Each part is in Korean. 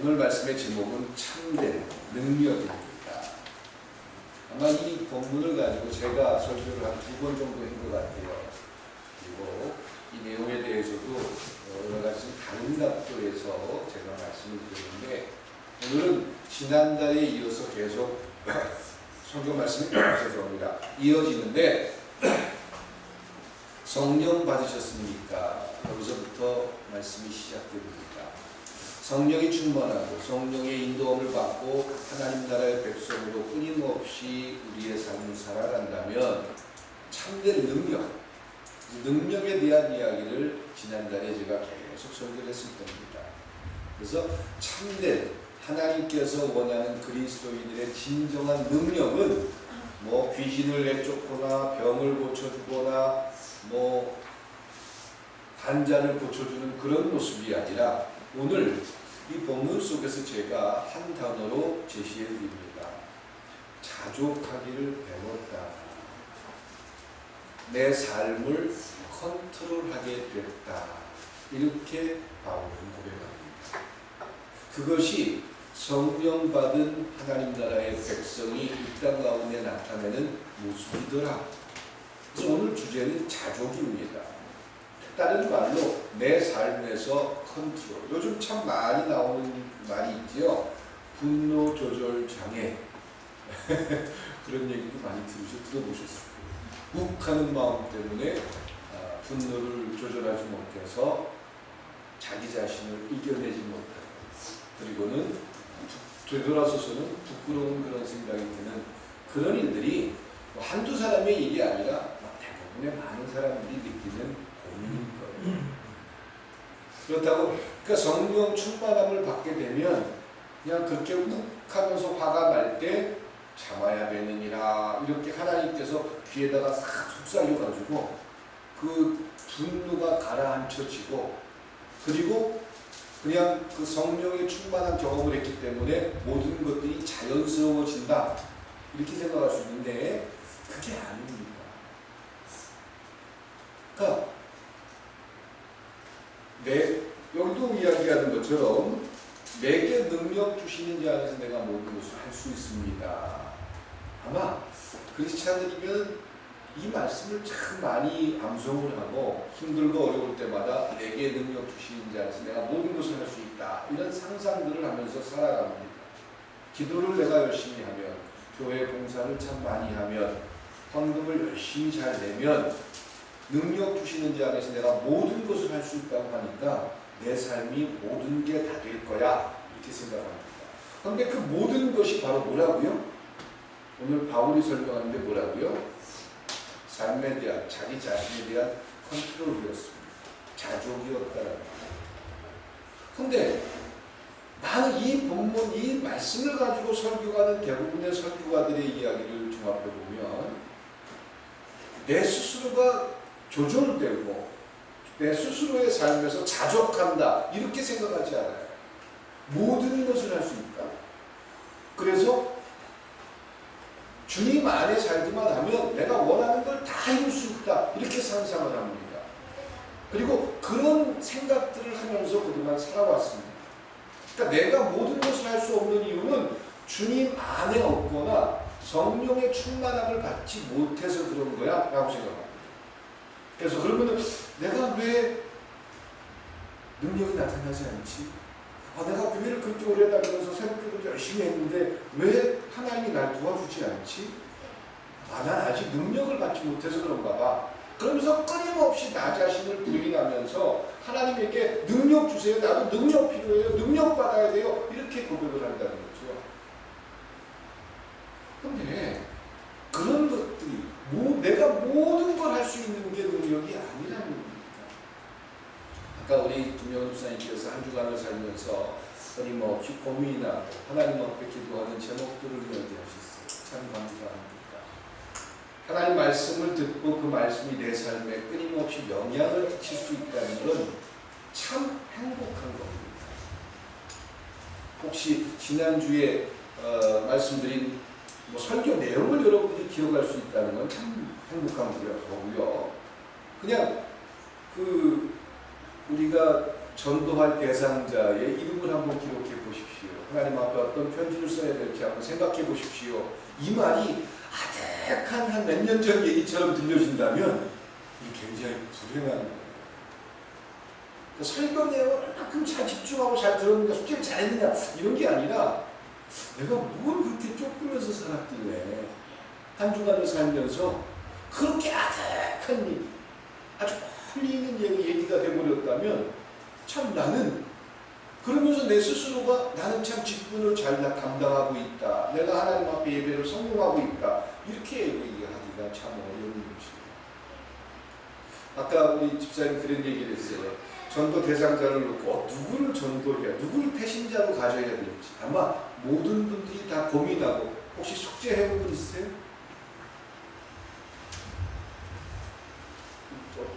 오늘 말씀의 제목은 참된 능력입니다. 아마 이 본문을 가지고 제가 설교를 한 2번 정도 한 것 같아요. 그리고 이 내용에 대해서도 여러 가지 다른 각도에서 제가 말씀을 드렸는데, 오늘은 지난달에 이어서 계속 성경 말씀이 죄송합니다. 이어지는데, 성령 받으셨습니까? 여기서부터 말씀이 시작됩니다. 성령이 충만하고 성령의 인도함을 받고 하나님 나라의 백성으로 끊임없이 우리의 삶을 살아간다면 참된 능력에 대한 이야기를 지난달에 제가 계속 설교를 했을 겁니다. 그래서 참된 하나님께서 원하는 그리스도인들의 진정한 능력은 뭐 귀신을 내쫓거나 병을 고쳐주거나 뭐 환자를 고쳐주는 그런 모습이 아니라, 오늘 이 본문 속에서 제가 한 단어로 제시해 드립니다. 자족하기를 배웠다. 내 삶을 컨트롤하게 됐다. 이렇게 바울은 고백합니다. 그것이 성령 받은 하나님 나라의 백성이 이 땅 가운데 나타내는 모습이더라. 그래서 오늘 주제는 자족입니다. 다른 말로 내 삶에서 컨트롤. 요즘 참 많이 나오는 말이 있지요. 분노 조절 장애. 그런 얘기도 많이 들어보셨을 거예요. 욱하는 마음 때문에 분노를 조절하지 못해서 자기 자신을 이겨내지 못하고, 그리고는 되돌아서서는 부끄러운 그런 생각이 드는 그런 일들이 한두 사람의 일이 아니라 대부분의 많은 사람들이 느끼는 고민인 거예요. 그렇다고 그러니까 성령 충만함을 받게 되면 그냥 그렇게 욱하면서 화가 날 때 참아야 되느니라 이렇게 하나님께서 귀에다가 싹 속삭여가지고 그 분노가 가라앉혀지고, 그리고 그냥 그 성령의 충만한 경험을 했기 때문에 모든 것들이 자연스러워진다 이렇게 생각할 수 있는데, 그게 아닙니다. 그러니까 여기도 이야기하는 것처럼 내게 능력 주시는 자 안에서 내가 모든 것을 할 수 있습니다. 아마 크리스찬들이면 이 말씀을 참 많이 암송을 하고 힘들고 어려울 때마다 내게 능력 주시는 자 안에서 내가 모든 것을 할 수 있다, 이런 상상들을 하면서 살아갑니다. 기도를 내가 열심히 하면, 교회 봉사를 참 많이 하면, 헌금을 열심히 잘 내면 능력 주시는 자 안에서 내가 모든 것을 할 수 있다고 하니까 내 삶이 모든 게 다 될 거야 이렇게 생각합니다. 그런데 그 모든 것이 바로 뭐라고요? 오늘 바울이 설명하는데 뭐라고요? 삶에 대한, 자기 자신에 대한 컨트롤이었습니다. 자족이었다라는 거예요. 그런데 나는 이 본문, 이 말씀을 가지고 설교하는 대부분의 설교가들의 이야기를 종합해보면 내 스스로가 조절되고 내 스스로의 삶에서 자족한다 이렇게 생각하지 않아요. 모든 것을 할 수 있다. 그래서 주님 안에 살기만 하면 내가 원하는 걸 다 이룰 수 있다 이렇게 상상을 합니다. 그리고 그런 생각들을 하면서 그동안 살아왔습니다. 그러니까 내가 모든 것을 할 수 없는 이유는 주님 안에 없거나 성령의 충만함을 받지 못해서 그런 거야 라고 생각합니다. 그래서 그러면 내가 왜 능력이 나타나지 않지? 내가 교회를 그렇게 오래 다니면서 새벽기도도 열심히 했는데 왜 하나님이 날 도와주지 않지? 난 아직 능력을 받지 못해서 그런가 봐. 그러면서 끊임없이 나 자신을 부인하면서 하나님에게 능력 주세요. 나도 능력 필요해요. 능력 받아야 돼요. 이렇게 고백을 한다는 거죠. 그런데 그런 것들이 내가 모든 걸 할 수 있는 게 능력이 아니라는 겁니다. 아까 우리 김영훈 목사님께서 한 주간을 살면서 끊임없이 고민하고 하나님 앞에 기도하는 제목들을 이야기하셨어요. 참 감사합니다. 하나님 말씀을 듣고 그 말씀이 내 삶에 끊임없이 영향을 끼칠 수 있다는 건 참 행복한 겁니다. 혹시 지난주에 말씀드린 설교 내용을 여러분들이 기억할 수 있다는 건 참 행복한 거고요. 그냥 우리가 전도할 대상자의 이름을 한번 기록해 보십시오. 하나님 앞에 어떤 편지를 써야 될지 한번 생각해 보십시오. 이 말이 아득한 한 몇 년 전 얘기처럼 들려진다면 이게 굉장히 불행한 거예요. 설교 내용을 얼마큼 잘 집중하고 잘 들었는가, 숙제를 잘했느냐 이런 게 아니라 내가 뭘 그렇게 쫓으면서 살았길래 한 주간을 살면서 그렇게 아득한 일, 아주 멀리 있는 얘기가 돼버렸다면 참 나는 그러면서 내 스스로가 나는 참 직분을 잘 감당하고 있다. 내가 하나님 앞에 예배를 성공하고 있다. 이렇게 얘기하기가 참 어려운 것이에요. 아까 우리 집사님 그런 얘기를 했어요. 전도 대상자를 놓고 누구를 전도해야, 누구를 배신자로 가져야 될지 아마 모든 분들이 다 고민하고 혹시 숙제해본 분 있어요?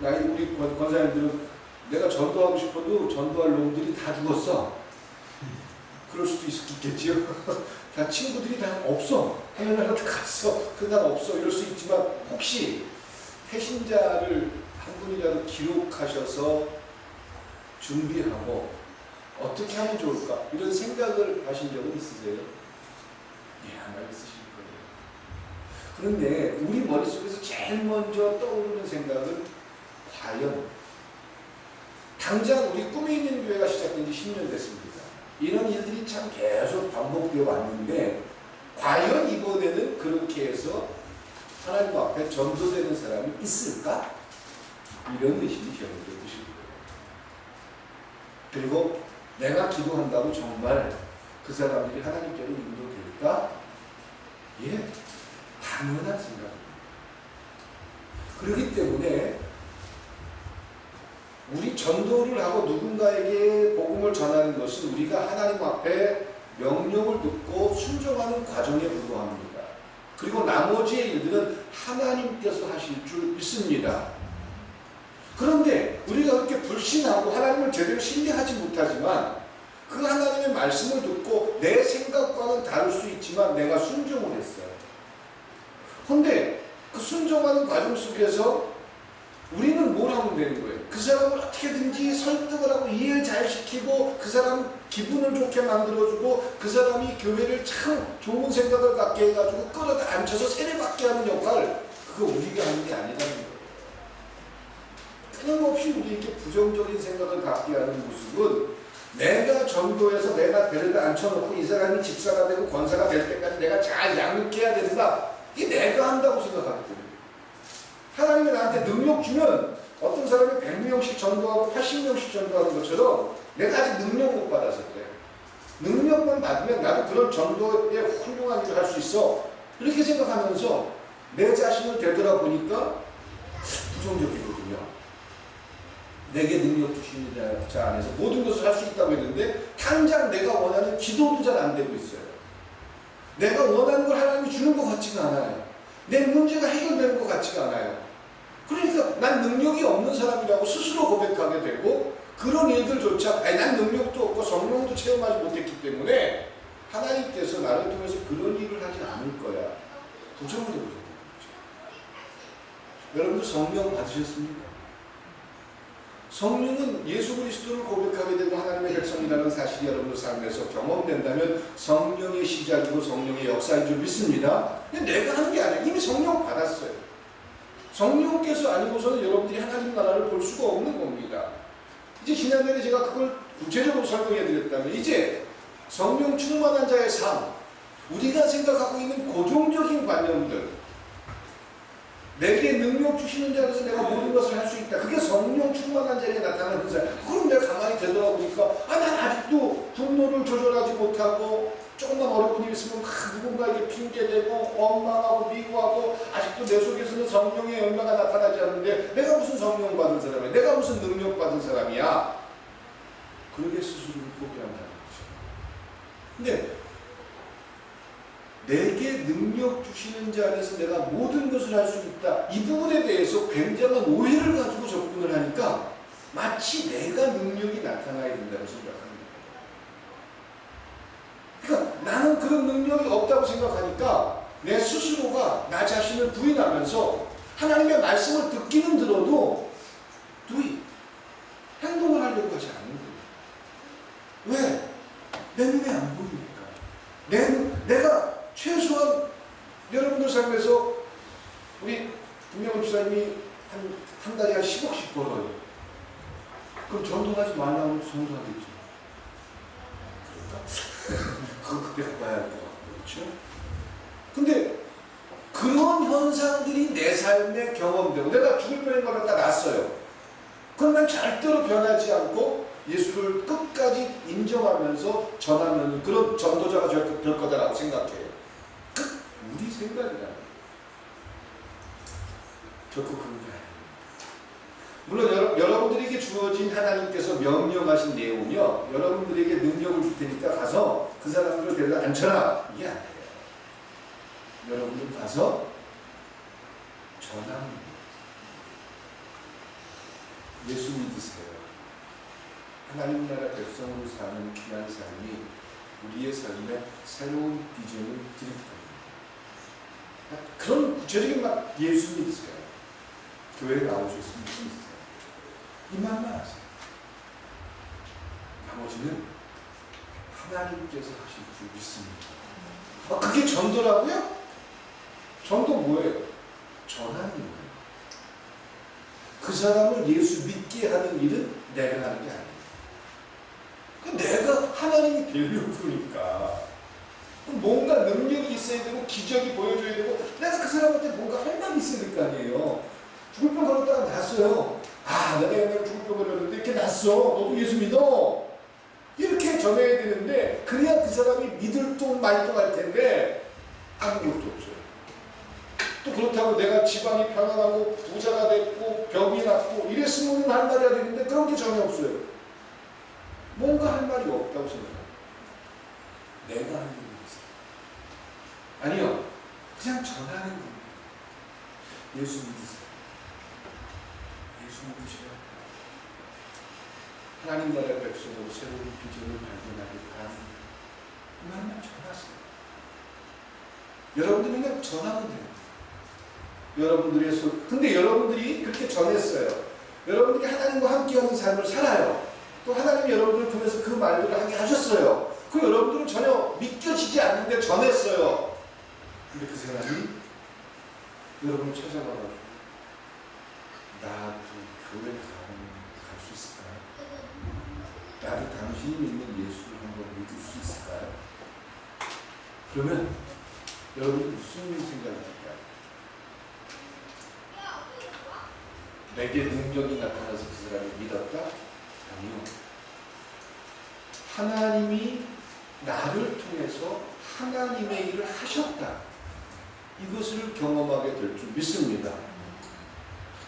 우리 권사님들은 내가 전도하고 싶어도 전도할 놈들이 다 죽었어. 그럴 수도 있겠지요. 다 친구들이 다 없어. 하늘나라도 갔어. 그날 없어. 이럴 수 있지만 혹시 배신자를 한 분이라도 기록하셔서 준비하고 어떻게 하면 좋을까? 이런 생각을 하신 적은 있으세요? 예, 아마 있으실 거예요. 그런데 우리 머릿속에서 제일 먼저 떠오르는 생각은 과연 당장 우리 꿈이 있는 교회가 시작된 지 10년 됐습니다. 이런 일들이 참 계속 반복되어 왔는데 과연 이번에는 그렇게 해서 하나님 앞에 전도되는 사람이 있을까? 이런 의심이 저에게 드실 거예요. 그리고 내가 기도한다고 정말 그 사람들이 하나님께로 인도될까? 예, 당연한 생각입니다. 그렇기 때문에 우리 전도를 하고 누군가에게 복음을 전하는 것은 우리가 하나님 앞에 명령을 듣고 순종하는 과정에 불과합니다. 그리고 나머지의 일들은 하나님께서 하실 줄 믿습니다. 그런데 우리가 그렇게 불신하고 하나님을 제대로 신뢰하지 못하지만 그 하나님의 말씀을 듣고 내 생각과는 다를 수 있지만 내가 순종을 했어요. 그런데 그 순종하는 과정 속에서 우리는 뭘 하면 되는 거예요? 그 사람을 어떻게든지 설득을 하고 이해를 잘 시키고 그 사람 기분을 좋게 만들어주고 그 사람이 교회를 참 좋은 생각을 갖게 해가지고 끌어안쳐서 세례받게 하는 역할, 그거 우리가 하는 게 아니라는 거예요. 끊임없이 우리에게 부정적인 생각을 갖게 하는 모습은 내가 전도해서 내가 데려다 앉혀놓고 이 사람이 집사가 되고 권사가 될 때까지 내가 잘 양육해야 된다. 이게 내가 한다고 생각하거든요. 하나님이 나한테 능력 주면 어떤 사람이 100명씩 전도하고 80명씩 전도하는 것처럼 내가 아직 능력 못 받았을 때 능력만 받으면 나도 그런 전도에 훌륭한 일을 할 수 있어. 이렇게 생각하면서 내 자신을 되돌아보니까 부정적이거든요. 내게 능력 주시는 자 안에서 모든 것을 할 수 있다고 했는데 당장 내가 원하는 기도도 잘 안 되고 있어요. 내가 원하는 걸 하나님이 주는 것 같지가 않아요. 내 문제가 해결되는 것 같지가 않아요. 그러니까 난 능력이 없는 사람이라고 스스로 고백하게 되고 그런 일들조차 난 능력도 없고 성령도 체험하지 못했기 때문에 하나님께서 나를 통해서 그런 일을 하진 않을 거야. 부정을 해보는 거죠. 여러분들 성령 받으셨습니까? 성령은 예수 그리스도를 고백하게 되고 하나님의 백성이라는 사실이 여러분들 삶에서 경험된다면 성령의 시작이고 성령의 역사인 줄 믿습니다. 근데 내가 하는 게 아니에요. 이미 성령 받았어요. 성령께서 아니고서는 여러분들이 하나님 나라를 볼 수가 없는 겁니다. 이제 지난번에 제가 그걸 구체적으로 설명해 드렸다면 이제 성령 충만한 자의 삶, 우리가 생각하고 있는 고정적인 관념들, 내게 능력 주시는 자로서 내가 모든 것을 할 수 있다. 그게 성령 충만한 자에게 나타나는 사람. 그럼 내가 가만히 되돌아보니까 난 아직도 분노를 조절하지 못하고 조금만 어려운 일 있으면 누군가에게 핑계대고 원망하고 미워하고 아직도 내 속에서는 성령의 열매가 나타나지 않는데 내가 무슨 성령 받은 사람이야? 내가 무슨 능력 받은 사람이야? 그렇게 스스로를 포기한다는 거죠. 근데 내게 능력 주시는 자 안에서 내가 모든 것을 할 수 있다. 이 부분에 대해서 굉장한 오해를 가지고 접근을 하니까 마치 내가 능력이 나타나야 된다고 생각합니다. 그러니까 나는 그런 능력이 없다고 생각하니까 내 스스로가 나 자신을 부인하면서 하나님의 말씀을 듣기는 들어도 행동을 하려고 하지 않는 거예요. 왜? 내 눈에 안 보이니까. 내가 최소한 여러분들 삶에서 우리 김명훈 집사님이 한 달에 한 10억씩 벌어요. 그럼 전도하지 말라고 전도하겠죠. 그럴까? 그거 그때 봐야 할 것 같고, 그렇죠? 근데 그런 현상들이 내 삶에 경험되고 내가 죽을 뻔한 걸 갖다 놨어요. 그럼 난 절대로 변하지 않고 예수를 끝까지 인정하면서 전하는 그런 전도자가 될 거다라고 생각해요. 우리 생각이라는 거예요. 결코 그런 게 아니에요. 물론 여러분들에게 주어진 하나님께서 명령하신 내용이요, 여러분들에게 능력을 줄 테니까 가서 그 사람들을 데려다 앉혀라, 이게 아니에요. 여러분들 가서 전합니다. 예수 믿으세요. 하나님 나라 백성으로 사는 귀한 삶이 우리의 삶에 새로운 비전을 드릴 겁니다. 그런 구체적인 막 예수 믿으세요. 교회에 나오셨으면 믿으세요. 이만만 하세요. 나머지는 하나님께서 하실 줄 믿습니다. 그게 전도라고요? 전도 뭐예요? 전하는 거예요. 그 사람을 예수 믿게 하는 일은 내가 하는 게 아니에요. 내가 하나님이 되려고 그러니까 뭔가 능력이 있어야 되고 기적이 보여줘야 되고 내가 그 사람한테 뭔가 할 말이 있어야 될 거 아니에요. 죽을 뻔 걸었다가 났어요. 내가 옛날에 죽을 뻔 걸렸는데 이렇게 났어. 너도 예수 믿어. 이렇게 전해야 되는데 그래야 그 사람이 믿을 돈 말도 할 텐데 아무것도 없어요. 또 그렇다고 내가 집안이 평안하고 부자가 됐고 병이 낫고 이랬으면 할 말이야 되는데 그런 게 전혀 없어요. 뭔가 할 말이 없다고 생각해요. 내가 하는 게 있어요. 아니요. 그냥 전하는 겁니다. 예수 믿으세요. 예수 믿으셔야 돼요. 하나님 나라의 백성으로 새로운 비전을 발견하길 바랍니다. 그만 전하세요. 여러분들이 그냥 전하면 돼요. 근데 여러분들이 그렇게 전했어요. 여러분들이 하나님과 함께하는 삶을 살아요. 또 하나님이 여러분들을 통해서 그 말들을 하게 하셨어요. 그 여러분들은 전혀 믿겨지지 않는데 전했어요. 근데 그 사람이 여러분을 찾아가가지고 나도 교회 갈 수 있을까요? 나도 당신이 믿는 예수를 한번 믿을 수 있을까요? 그러면 여러분이 무슨 생각이 들까요? 내게 능력이 나타나서 그 사람이 믿었다? 아니요. 하나님이 나를 통해서 하나님의 일을 하셨다. 이것을 경험하게 될 줄 믿습니다.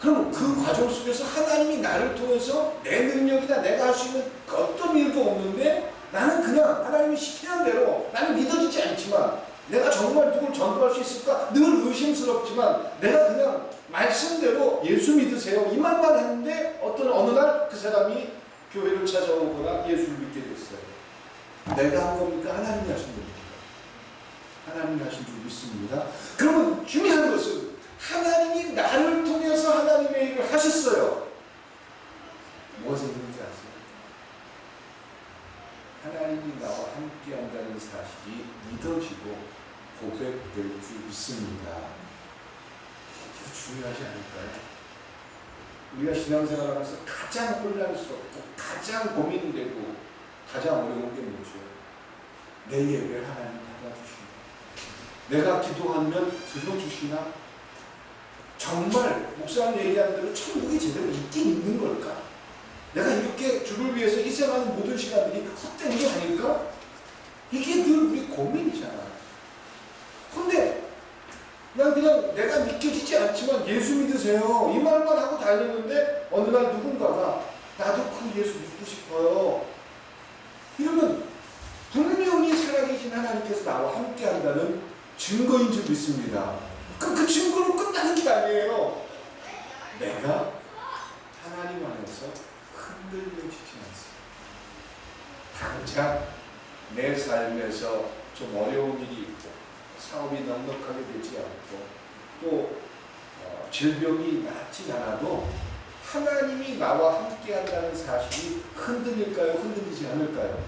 그럼 그 과정 속에서 하나님이 나를 통해서 내 능력이나 내가 할 수 있는 어떤 일도 없는데 나는 그냥 하나님이 시키는 대로 나는 믿어지지 않지만 내가 정말 누굴 전도할 수 있을까? 늘 의심스럽지만 내가 그냥 말씀대로 예수 믿으세요. 이 말만 했는데 어느 날 그 사람이 교회를 찾아오거나 예수를 믿게 됐어요. 내가 한 겁니까? 하나님이 하신 겁니까? 하나님이 하신 줄 믿습니다. 그러면 중요한 것은 하나님이 나를 통해서 하나님의 일을 하셨어요. 무엇을 했는지 아세요? 하나님이 나와 함께 한다는 사실이 믿어지고 고백될 줄 믿습니다. 이거 중요하지 않을까요? 우리가 신앙생활하면서 가장 혼란스럽고 가장 고민되고 가장 어려운 게 뭐죠? 내 예배를 하나님 받아주시나? 내가 기도하면 들어주시나? 정말 목사님 얘기하는 대로 천국이 제대로 있긴 있는 걸까? 내가 이렇게 주를 위해서 희생하는 모든 시간들이 헛된 게 아닐까? 이게 늘 우리 고민이잖아. 근데 난 그냥 내가 믿겨지지 않지만 예수 믿으세요. 이 말만 하고 달렸는데 어느 날 누군가가 나도 그 예수 믿고 싶어요. 이러면 분명히 살아계신 하나님께서 나와 함께 한다는 증거인 줄 믿습니다. 그 증거로 끝나는 게 아니에요. 내가 하나님 안에서 흔들려지지 않습니다. 당장 내 삶에서 좀 어려운 일이 있고 사업이 넉넉하게 되지 않고 또 질병이 낫지 않아도 하나님이 나와 함께 한다는 사실이 흔들릴까요? 흔들리지 않을까요?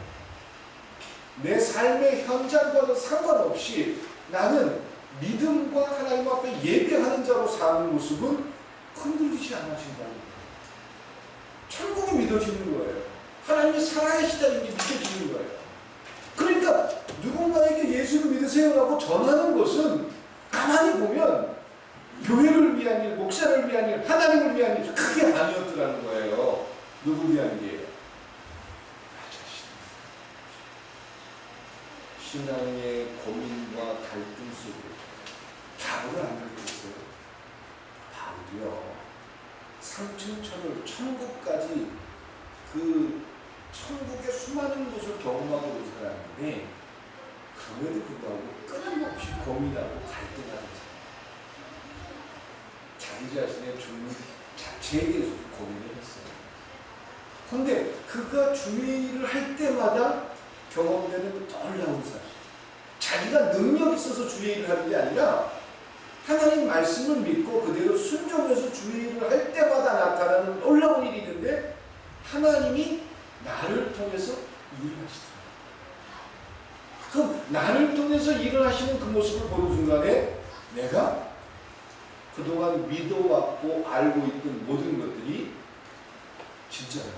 내 삶의 현장과는 상관없이 나는 믿음과 하나님 앞에 예배하는 자로 사는 모습은 흔들리지 않으신다는 거예요. 천국이 믿어지는 거예요. 하나님이 살아계시다는 게 믿어지는 거예요. 그러니까 누군가에게 예수를 믿으세요라고 전하는 것은 가만히 보면 교회를 위한 일, 목사를 위한 일, 하나님을 위한 일 그게 아니었더라는 거예요. 누구 위한 일이에요? 나 자신. 신앙의 고민과 갈등 속에 바울을 안 믿겠어요. 바울이요. 삼층천을 천국까지 그 천국의 수많은 곳을 경험하고 온 사람인데 그럼에도 불구하고 끊임없이 고민하고 갈등하는 사람. 자기 자신의 죽는 자체에 대해서 고민을 했어요. 그런데 그가 주의 일을 할 때마다 경험되는 놀라운 사실. 자기가 능력이 있어서 주의 일을 하는 게 아니라 하나님 말씀을 믿고 그대로 순종해서 주의 일을 할 때마다 나타나는 놀라운 일이 있는데 하나님이 나를 통해서 일을 하시더라. 그럼 나를 통해서 일을 하시는 그 모습을 보는 순간에 내가 그동안 믿어왔고 알고 있던 모든 것들이 진짜다.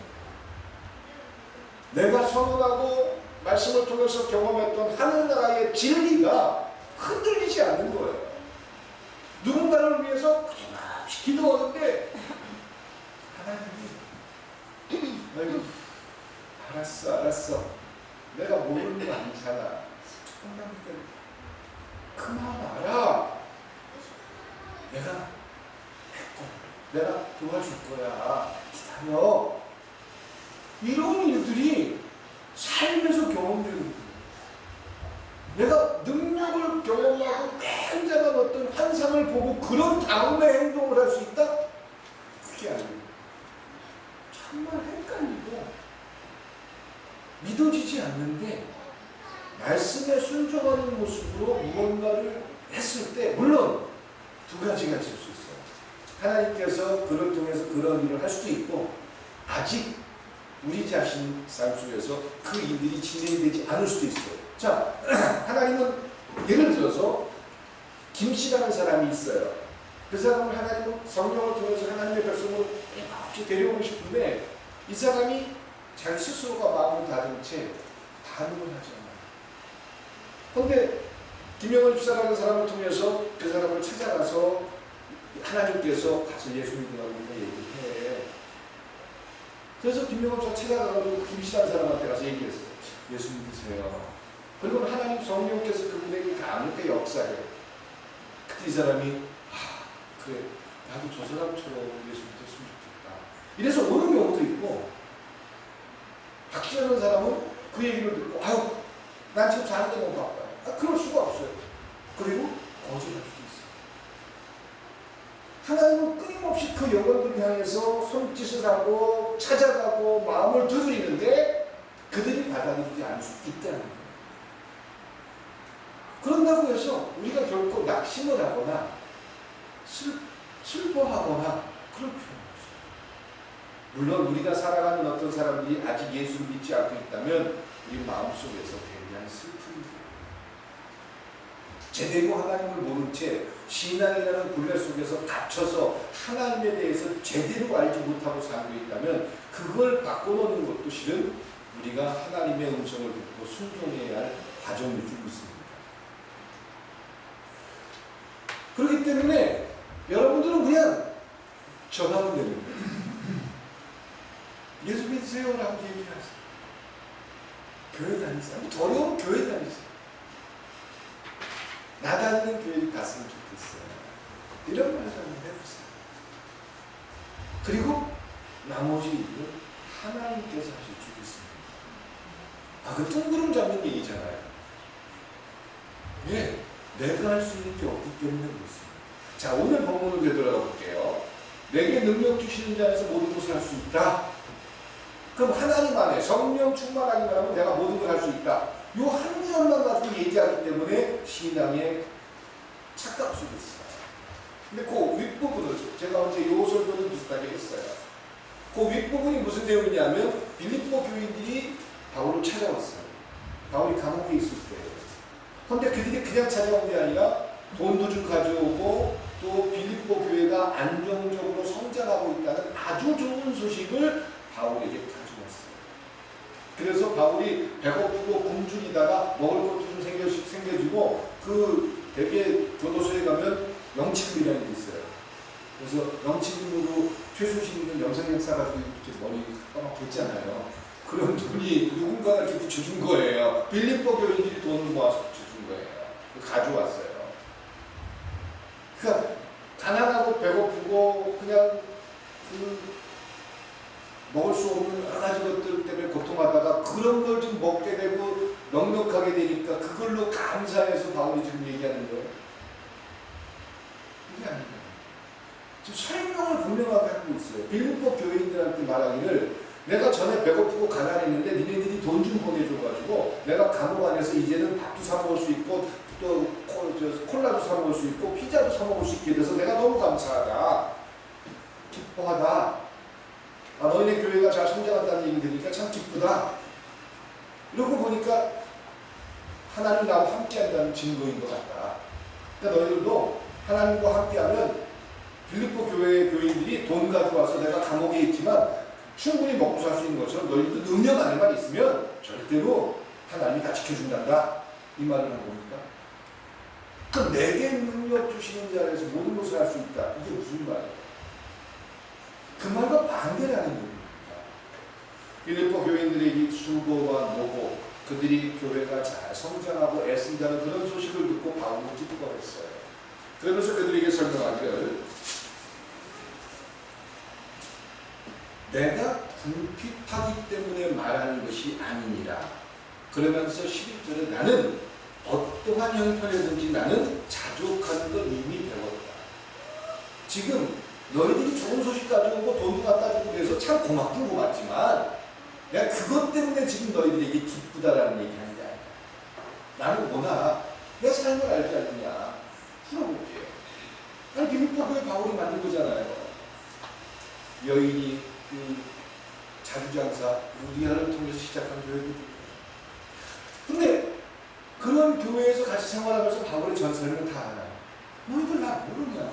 내가 선언하고 말씀을 통해서 경험했던 하늘나라의 진리가 흔들리지 않는 거예요. 누군가를 위해서 끊임없이 기도하는데 하나님이 아이고 알았어 내가 모르는 거 아니잖아. 그 마음 알아. 내가 했고 내가 도와줄 거야. 기다려. 이런 일들이 삶에서 경험되는 거예요. 내가 능력을 경험하고 굉장한 어떤 환상을 보고 그런 다음에 행동을 할 수 있다? 그게 아니에요. 정말 헷갈리고 믿어지지 않는데 말씀에 순종하는 모습으로 무언가를 했을 때 물론 두 가지가 있을 수 있어요. 하나님께서 그를 통해서 그런 일을 할 수도 있고 아직 우리 자신 삶 속에서 그 일들이 진행되지 않을 수도 있어요. 자, 하나님은 예를 들어서 김씨라는 사람이 있어요. 그 사람을 하나님은 성령을 통해서 하나님의 백성으로 없이 데려오고 싶은데 이 사람이 자기 스스로가 마음을 다진 채 반응을 하지 않아요. 그런데 김영원 집사라는 사람을 통해서 그 사람을 찾아가서 하나님께서 가서 예수 믿으라고 얘기를 해. 그래서 김영원 집사 찾아가서 김씨라는 사람한테 가서 얘기했어요. 예수 믿으세요. 그리고 하나님 성령께서 그분에게 강하게 역사해요. 그때 이 사람이 그래 나도 저 사람처럼 예수 믿었으면 좋겠다. 이래서 오는 경우도 있고 박씨라는 사람은 그 얘기를 듣고 난 지금 사는 게 너무 바빠요. 그럴 수가 없어요. 그리고 거절할 수도 있어요. 하나님은 끊임없이 그 영혼들을 향해서 손짓을 하고 찾아가고 마음을 두드리는데 그들이 받아들이지 않을 수 있다는 거예요. 그런다고 해서 우리가 결코 낙심을 하거나 슬퍼하거나 그럴 필요는 없어요. 물론 우리가 살아가는 어떤 사람들이 아직 예수를 믿지 않고 있다면 우리 마음속에서 굉장히 슬픔이 제대로 하나님을 모른 채 신앙이라는 굴레 속에서 갇혀서 하나님에 대해서 제대로 알지 못하고 살고 있다면 그걸 바꿔놓는 것도 실은 우리가 하나님의 음성을 듣고 순종해야 할 과정일 줄 믿습니다. 그렇기 때문에 여러분들은 그냥 전하면 되는 거예요. 예수 믿으세요라고 얘기하세요. 교회 다니세요. 어려운 교회 다니세요. 나 다니는 교회 갔으면 좋겠어요. 이런 말을 한번 해보세요. 그리고 나머지 일은 하나님께서 하실 줄 믿습니다. 그 둥그름 잡는 얘기잖아요. 예. 내가 할 수 있는 게 없기 때문에 그렇습니다. 자, 오늘 본문으로 되돌아가 볼게요. 내게 능력 주시는 자에서 모든 것을 할 수 있다. 그럼 하나님 안에 성령 충만하기만 하면 내가 모든 걸 할 수 있다. 이 한 구절만 가지고 얘기하기 때문에 신앙의 착각 속에 있어요. 근데 그 윗부분을 제가 언제 이 설교는 비슷하게 했어요. 그 윗부분이 무슨 내용이냐면 빌립보 교인들이 바울을 찾아왔어요. 바울이 감옥에 있을 때예요. 그런데 그들이 그냥 찾아온 게 아니라 돈도 좀 가져오고 또 빌립보 교회가 안정적으로 성장하고 있다는 아주 좋은 소식을 바울에게 가져왔어요. 그래서 바울이 배고프고 굶주리다가 먹을 것도 좀 생겨주고 그 대개 교도소에 가면 영치금이라는 게 있어요. 그래서 영치금으로 최순실 있는 염색약사 가지고 머리 까맣게 했잖아요. 그런 돈이 누군가가 이렇게 붙여준 거예요. 빌립보 교인들이 돈을 모아서 붙여준 거예요. 가져왔어요. 그러니까 가난하고 배고프고 그냥 먹을 수 없는 여러 가지 것들 때문에 고통하다가 그런 걸 좀 먹게 되고 넉넉하게 되니까 그걸로 감사해서 바울이 지금 얘기하는 거예요. 이게 아니에요. 지금 설명을 분명하게 하고 있어요. 빌립보 교인들한테 말하기를 내가 전에 배고프고 가난했는데 니네들이 돈 좀 보내줘가지고 내가 감옥 안에서 이제는 밥도 사 먹을 수 있고 또 콜라도 사 먹을 수 있고 피자도 사 먹을 수 있게 돼서 내가 너무 감사하다. 기뻐하다. 너희네 교회가 잘 성장한다는 얘기 들으니까 참 기쁘다. 이러고 보니까 하나님 나와 함께한다는 증거인 것 같다. 그러니까 너희들도 하나님과 함께하면 빌립보 교회의 교인들이 돈 가져와서 내가 감옥에 있지만 충분히 먹고 살 수 있는 것처럼 너희들도 능력 안에만 있으면 절대로 하나님이 다 지켜준단다. 이 말을 하는 겁니까? 그럼 내게 능력 주시는 자에서 모든 것을 할 수 있다. 이게 무슨 말이에요? 그 말과 반대라는 겁니다. 빌립보 교인들에게 수고와 노고, 그들이 교회가 잘 성장하고 애쓴다는 그런 소식을 듣고 바울은 기뻐했어요. 그러면서 그들에게 설명하기를 내가 궁핍하기 때문에 말하는 것이 아니니라. 그러면서 11절에 나는 어떠한 형편이든지 나는 자족하는 걸 이미 배웠다. 지금 너희들이 좋은 소식 가져오고 돈도 갖다 주고 그래서 참 고맙긴 고맙지만 내가 그것 때문에 지금 너희들에게 기쁘다라는 얘기하는 게 아니다. 나는 뭐나 내 삶을 알지 않느냐. 풀어볼게요. 아니 빌립보 교회 바울이 만든 거잖아요. 여인이 자주장사 우리아를 통해서 시작한 교회도. 근데 그런 교회에서 같이 생활하면서 바울의 전설은 다 알아요. 너희들 나 모르냐.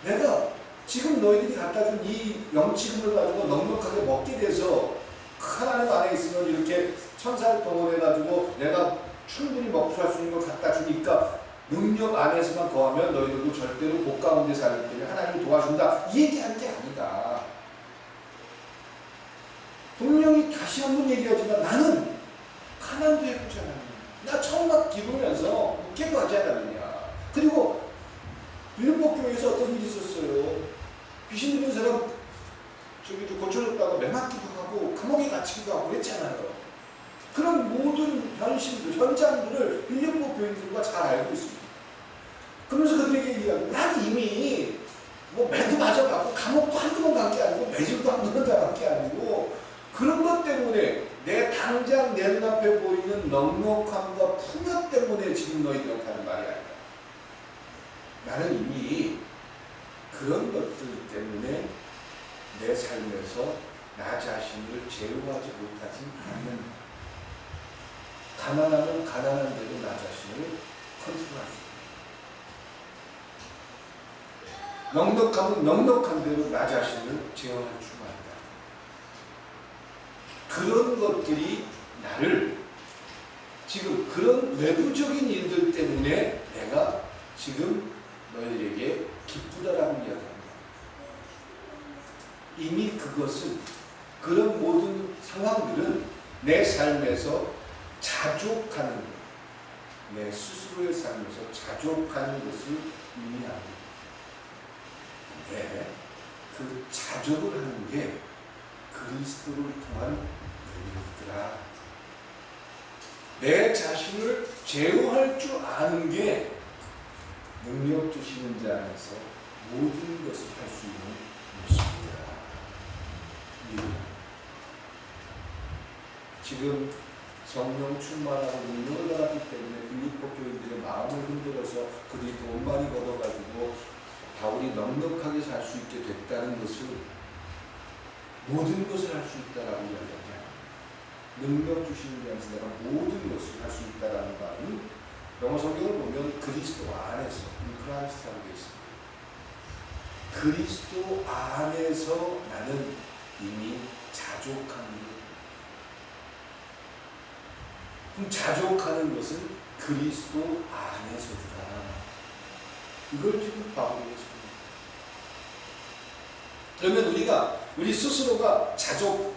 내가 지금 너희들이 갖다 준 이 영치금을 가지고 넉넉하게 먹게 돼서 하나님 안에 있으면 이렇게 천사를 동원해가지고 내가 충분히 먹고 살 수 있는 걸 갖다 주니까 능력 안에서만 거하면 너희들도 절대로 복 가운데 살기 때문에 하나님이 도와준다. 이 얘기하는 게 아니다. 분명히 다시 한번 얘기하지만 나는 가난도 해보잖아. 나 처음 막 기르면서 묵게도 하지 않았느냐. 그리고 빌립보 교회에서 어떤 일이 있었어요. 귀신 들린 사람 고쳐줬다가 매맞기도 하고 감옥에 갇히기도 하고 그랬잖아요. 그런 모든 현실들, 현장들을 빌립보 교인들과 잘 알고 있습니다. 그러면서 그들에게 얘기하고 난 이미 뭐 매도 맞아봤고 감옥도 한두 번 간 게 아니고 매질도 한두 번 간 게 아니고 그런 것 때문에 내 당장 내 눈앞에 보이는 넉넉함과 풍요 때문에 지금 너희들한테 하는 말이 아니다. 나는 이미 그런 것들 때문에 내 삶에서 나 자신을 제어하지 못하지 않는다. 가난하면 가난한 대로 나 자신을 컨트롤할 수 있다. 넉넉하면 넉넉한 대로 나 자신을 제어할 줄 안다. 그런 것들이 나를 지금 그런 외부적인 일들 때문에 내가 지금 너희에게 기쁘다라고 이야기합니다. 이미 그것은 그런 모든 상황들은 내 삶에서 자족하는 내 스스로의 삶에서 자족하는 것을 이미 압니다. 근데 그 자족을 하는 게 그리스도를 통한 능력이더라. 내 자신을 제어할 줄 아는 게 능력 주시는 자 안에서 모든 것을 할 수 있는 모습이다. 지금 성령 충만하고 능력을 받았기 때문에 빌립보 교인들의 마음을 흔들어서 그들이 돈 많이 벌어가지고 바울이 넉넉하게 살 수 있게 됐다는 것을 모든 것을 할 수 있다라고 이야기합니다. 능력 주시는 자 안에서 내가 모든 것을 할 수 있다라는 말은 영어 성경을 보면 그리스도 안에서 크라이스트라고 되어 있습니다. 그리스도 안에서 나는 이미 자족합니다. 그럼 자족하는 것은 그리스도 안에서더라. 이걸 지금 바울이 했습니다. 그러면 우리 스스로가 자족,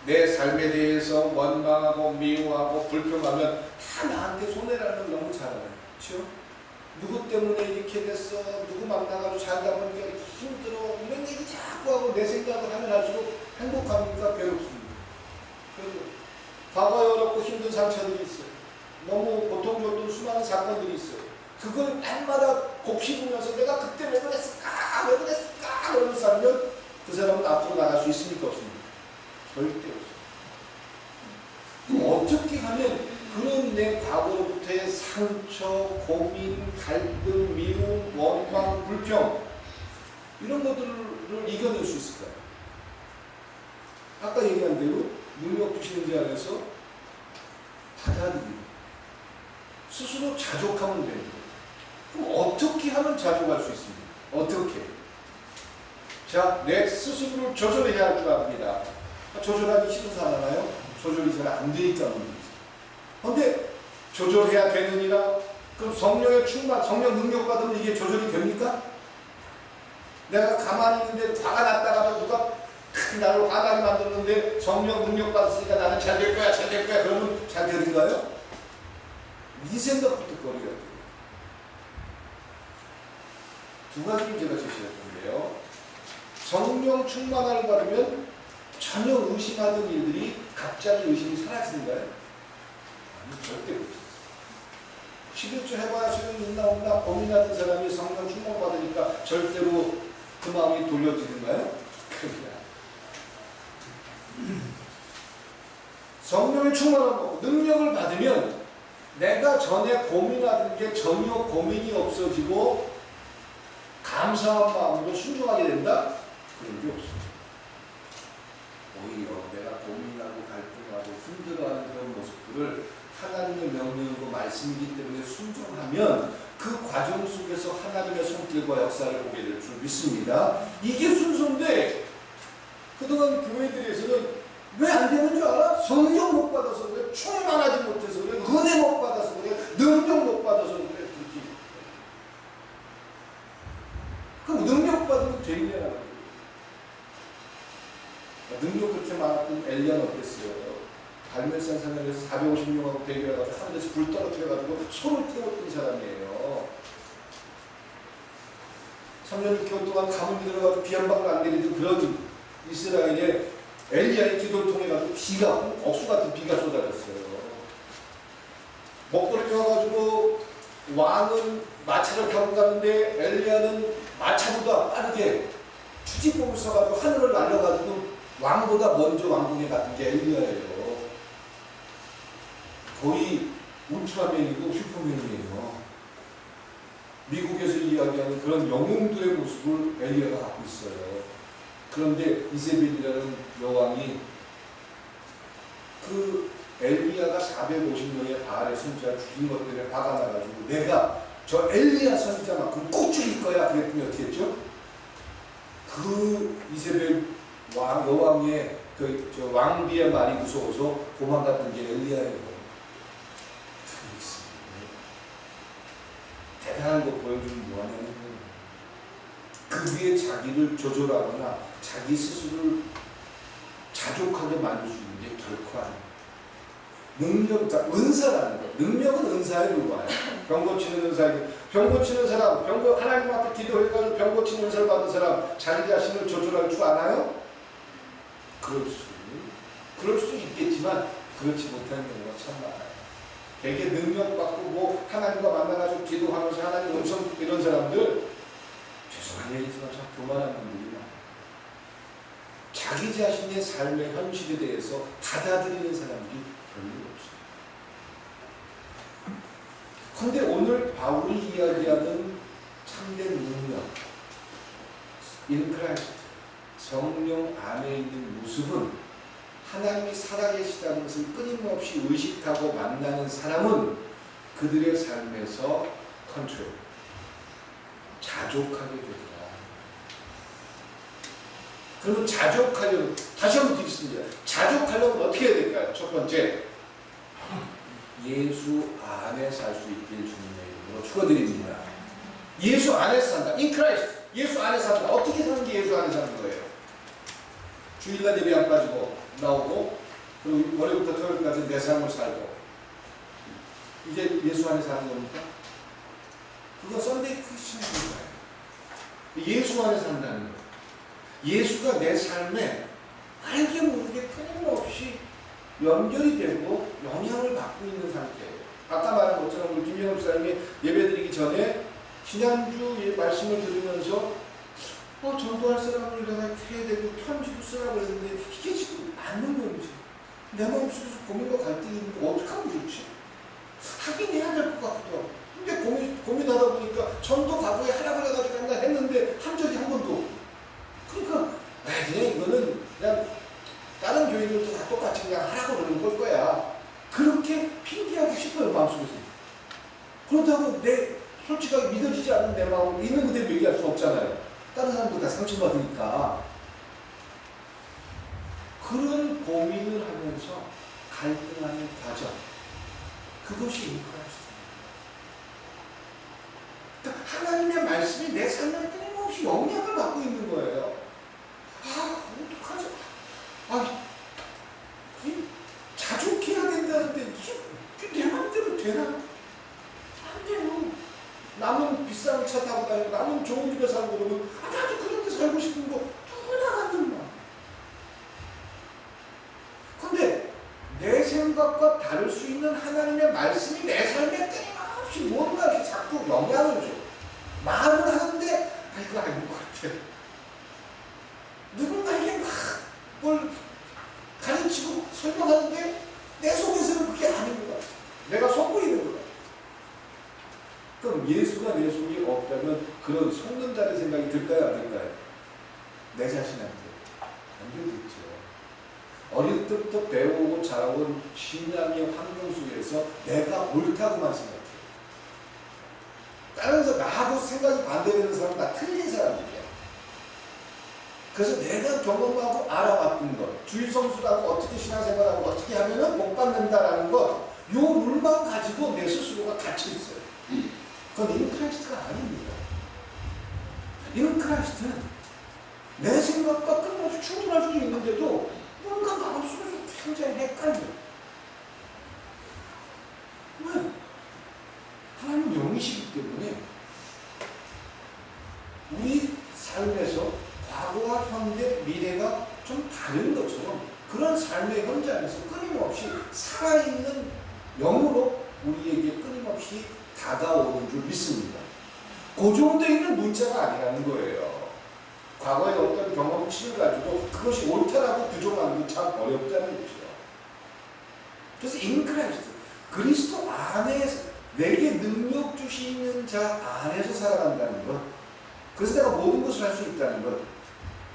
내 삶에 대해서 원망하고 미워하고 불평하면 다 나한테 손해라는 걸 너무 잘 알아요. 그렇죠? 누구 때문에 이렇게 됐어? 누구 만나가지고 살다 보니까 힘들어? 이런 얘기 자꾸 하고 내 생각을 하면 할수록 행복합니까? 괴롭습니다. 과거에 어렵고 힘든 상처들이 있어요. 너무 고통줬던 수많은 사건들이 있어요. 그걸 날마다 곱씹으면서 내가 그때 왜 그랬을까? 왜 그랬을까? 그러면서 살면 그 사람은 앞으로 나갈 수 있습니까? 없습니까? 절대 없어요. 그럼 어떻게 하면 그런 내 과거로부터의 상처, 고민, 갈등, 미움, 원망, 불평 이런 것들을 이겨낼 수 있을까요? 아까 얘기한 대로 능력 주시는 자 안에서 받아들이고 스스로 자족하면 됩니다. 그럼 어떻게 하면 자족할 수 있습니까? 어떻게? 자, 내 스스로를 조절해야 할 줄 압니다. 조절하기 싫어서 안 하나요? 조절이 잘 안 되니까 문제죠. 그런데 조절해야 되느니라? 그럼 성령의 충만, 성령 능력 받으면 이게 조절이 됩니까? 내가 가만히 있는데 화가 났다가도 누가 나를 화나게 만들었는데 성령 능력 받았으니까 나는 잘 될 거야, 잘 될 거야. 그러면 잘 되는가요? 이 생각부터 버려야 돼요. 두 가지를 제가 제시할 건데요. 성령 충만을 받으면 전혀 의심하던 일들이 갑자기 의심이 사라지는가요? 아니, 절대 그렇지 않습니다. 11주 해봐야 수능 있나 없나 고민하던 사람이 성령 충만 받으니까 절대로 그 마음이 돌려지는가요? 그게 성령의 충만하고 능력을 받으면 내가 전에 고민하던 게 전혀 고민이 없어지고 감사한 마음으로 순종하게 된다? 그런 게 없습니다. 오히려 내가 고민하고 갈등하고 힘들어하는 그런 모습들을 하나님의 명령이고 말씀이기 때문에 순종하면 그 과정 속에서 하나님의 손길과 역사를 보게 될 줄 믿습니다. 이게 순서인데 그동안 교회들에서는 왜 안 되는 줄 알아? 성령 못 받아서 그래, 충만하지 못해서 그래, 은혜 못 받아서 그래, 능력 못 받아서 그래. 그렇지. 그럼 능력 받으면 되겠냐는 거예요. 능력 그렇게 많았던 엘리야는 어땠어요? 갈멜산 산에서 450명하고 대결해가지고 하늘에서 불 떨어뜨려가지고 손을 태웠던 사람이에요. 3년 6개월 동안 가뭄이 들어가지고 비 한 방울 안 내리던 그런 이스라엘에 엘리야의 기도를 통해가지고 비가, 억수 같은 비가 쏟아졌어요. 먹거리 펴가지고 왕은 마차를 타고 가는데 엘리야는 마차보다 빠르게 추진봉을 써가지고 하늘을 날려가지고 왕보다 먼저 왕궁에 갔던 게 엘리야예요. 거의 울트라맨이고 슈퍼맨이에요. 미국에서 이야기하는 그런 영웅들의 모습을 엘리야가 갖고 있어요. 그런데 이세벨이라는 여왕이 그 엘리야가 450명의 바알의 선지자를 죽인 것 때문에 화가 나가지고 내가 저 엘리야 선지자만큼 꼭 죽일 거야 그랬더니 어떻게 했죠? 그 이세벨 여왕의 저 왕비의 말이 무서워서 도망갔던 게 엘리야예요. 대단한 거 보여주면 뭐하냐면 그 위에 자기를 조절하거나 자기 스스로를 자족하게 만들 수 있는 게 결코 아닙니다. 능력, 은사라는 거예요. 능력은 은사에 불과해요. 병 고치는 은사에, 병 고치는 사람, 하나님 앞에 기도해가지고 병 고치는 은사를 받은 사람 자기 자신을 조절할 줄 아나요? 그럴 수 있겠지만 그렇지 못하는 경우가 참 많아요. 되게 능력받고 뭐 하나님과 만나가지고 기도하면서 하나님 음성 듣고 이런 사람들 죄송한 얘기지만 참 교만한 분들이 많아요. 자기 자신의 삶의 현실에 대해서 받아들이는 사람들이 별로 없어요. 그런데 오늘 바울이 이야기하는 참된 능력, in Christ, 성령 안에 있는 모습은 하나님이 살아계시다는 것을 끊임없이 의식하고 만나는 사람은 그들의 삶에서 컨트롤, 자족하게 되더라. 그러면 자족하려면, 다시 한번 드리겠습니다. 자족하려면 어떻게 해야 될까요? 첫 번째, 예수 안에 살 수 있길 주님의 이름으로 축원드립니다. 예수 안에서 산다. In Christ. 예수 안에 산다. 어떻게 사는 게 예수 안에 사는 거예요? 주일날 예배 안 빠지고 나오고, 그리고 월요일부터 토요일까지 내 삶을 살고, 이게 예수 안에 사는 겁니까? 그건 썬데이 크리스천인 거예요. 예수 안에 산다는 거예요. 예수가 내 삶에 알게 모르게 끊임없이 연결이 되고 영향을 받고 있는 상태예요. 아까 말한 것처럼 우리 김영엽 목사님이 예배드리기 전에 지난주 말씀을 들으면서 전도할 사람을 내가 해야 되고 편지도 쓰라고 했는데 이게 지금 맞는 건지 내 마음속에서 고민과 갈등이 있는데 어떻게 하면 좋지? 하긴 해야 될 것 같기도 하고 근데 고민하다 보니까 전도 과거에 하라고 해가지고 한번 했는데 한 적이 한 번도 없고 그러니까 그냥 이거는 그냥 다른 교인들도 다 똑같이 그냥 하라고 그러는 걸 거야. 그렇게 핑계하고 싶어요, 마음속에서. 그렇다고 솔직하게 믿어지지 않는 내 마음을 있는 그대로 얘기할 수 없잖아요. 다른 사람들 다 상처받으니까. 그런 고민을 하면서 갈등하는 과정. 그것이 인크라이스트입니다. 그러니까 하나님의 말씀이 내 삶에 끊임없이 영향을 받고 있는 거예요. 어떡하지? 자족해야 된다는데 이게 내 맘대로 되나? 안 돼요. 남은 비싼 차 타고 다니고 남은 좋은 집에 살고 그러면 나도 그런 데 살고 싶은 거 누구나 갖는 말. 근데 내 생각과 다를 수 있는 하나님의 말씀이 내 삶에 끊임없이 뭔가 이렇게 자꾸 영향을 줘. 말은 하는데 이거 아닌 것 같아. 누군가에게 막 뭘 가르치고 설명하는데 내 속에서는 그게 아닌 것 같아. 내가 속보이는 것 같아. 그럼 예수가 내 속에 없다면 그런 속는다는 생각이 들까요? 안 들까요? 내 자신한테. 안 들겠죠. 어릴 때부터 배우고 자라온 신앙의 환경 속에서 내가 옳다고만 생각해요. 다른 나하고 생각이 반대되는 사람은 다 틀린 사람들이야. 그래서 내가 경험하고 알아왔던 것, 주일성수라고 어떻게 신앙생활하고 어떻게 하면 복 받는다라는 것, 요 룰만 가지고 내 스스로가 갇혀 있어요. 그건 인크라이스트가 아닙니다. 인크라이스트는 내 생각과 끊임없이 충돌할 수 있는데도 뭔가 마음속에서 굉장히 헷갈려. 왜? 하나님 영이시기 때문에 우리 삶에서 과거와 현재, 미래가 좀 다른 것처럼 그런 삶의 현장에서 끊임없이 살아있는 영으로 우리에게 끊임없이 다가오는 줄 믿습니다. 고정되어 있는 문자가 아니라는 거예요. 과거의 어떤 경험치를 가지고 그것이 옳다라고 부정하는 게 참 어렵다는 거죠. 그래서 인크라이스트, 그리스도 안에서 내게 능력 주시는 자 안에서 살아간다는 것, 그래서 내가 모든 것을 할 수 있다는 것,